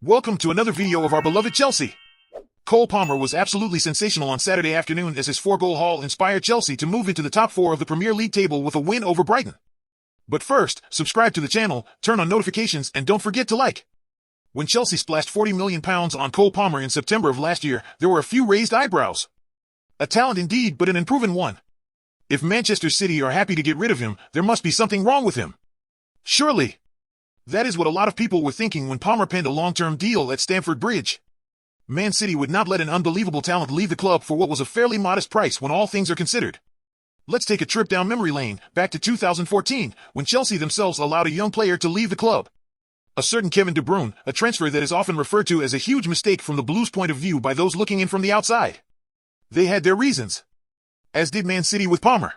Welcome to another video of our beloved Chelsea. Cole Palmer was absolutely sensational on Saturday afternoon as his 4-goal haul inspired Chelsea to move into the top 4 of the Premier League table with a win over Brighton. But first, subscribe to the channel, turn on notifications, and don't forget to like. When Chelsea splashed £40 million on Cole Palmer in September of last year, there were a few raised eyebrows. A talent indeed, but an unproven one. If Manchester City are happy to get rid of him, there must be something wrong with him. Surely. That is what a lot of people were thinking when Palmer penned a long-term deal at Stamford Bridge. Man City would not let an unbelievable talent leave the club for what was a fairly modest price when all things are considered. Let's take a trip down memory lane, back to 2014, when Chelsea themselves allowed a young player to leave the club. A certain Kevin De Bruyne, a transfer that is often referred to as a huge mistake from the Blues' point of view by those looking in from the outside. They had their reasons. As did Man City with Palmer.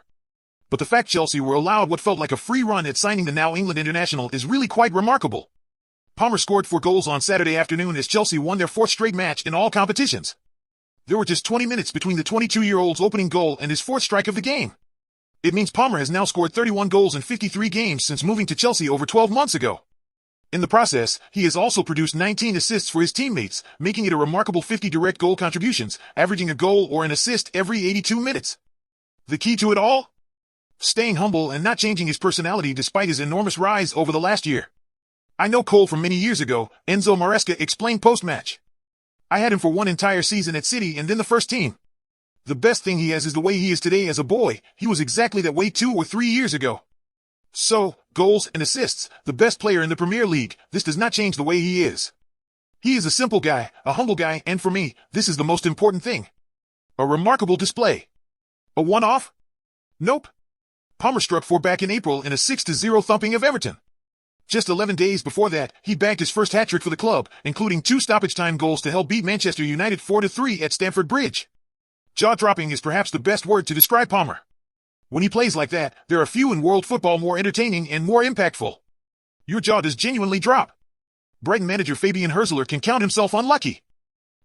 But the fact Chelsea were allowed what felt like a free run at signing the now England international is really quite remarkable. Palmer scored 4 goals on Saturday afternoon as Chelsea won their 4th straight match in all competitions. There were just 20 minutes between the 22-year-old's opening goal and his 4th strike of the game. It means Palmer has now scored 31 goals in 53 games since moving to Chelsea over 12 months ago. In the process, he has also produced 19 assists for his teammates, making it a remarkable 50 direct goal contributions, averaging a goal or an assist every 82 minutes. The key to it all? Staying humble and not changing his personality despite his enormous rise over the last year. I know Cole from many years ago, Enzo Maresca explained post-match. I had him for one entire season at City and then the first team. The best thing he has is the way he is today as a boy. He was exactly that way 2 or 3 years ago. So, goals and assists, the best player in the Premier League, this does not change the way he is. He is a simple guy, a humble guy, and for me, this is the most important thing. A remarkable display. A one-off? Nope. Palmer struck 4 back in April in a 6-0 thumping of Everton. Just 11 days before that, he bagged his first hat-trick for the club, including 2 stoppage-time goals to help beat Manchester United 4-3 at Stamford Bridge. Jaw-dropping is perhaps the best word to describe Palmer. When he plays like that, there are few in world football more entertaining and more impactful. Your jaw does genuinely drop. Brighton manager Fabian Hürzeler can count himself unlucky.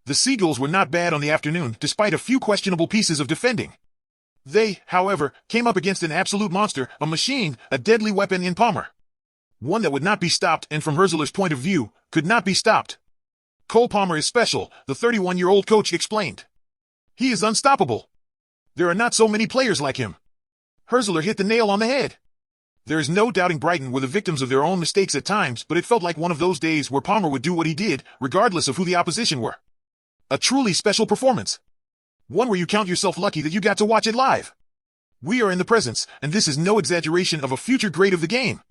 The Seagulls were not bad on the afternoon, despite a few questionable pieces of defending. They, however, came up against an absolute monster, a machine, a deadly weapon in Palmer. One that would not be stopped and from Hürzeler's point of view, could not be stopped. Cole Palmer is special, the 31-year-old coach explained. He is unstoppable. There are not so many players like him. Hürzeler hit the nail on the head. There is no doubting Brighton were the victims of their own mistakes at times, but it felt like one of those days where Palmer would do what he did, regardless of who the opposition were. A truly special performance. One where you count yourself lucky that you got to watch it live. We are in the presence, and this is no exaggeration of a future great of the game.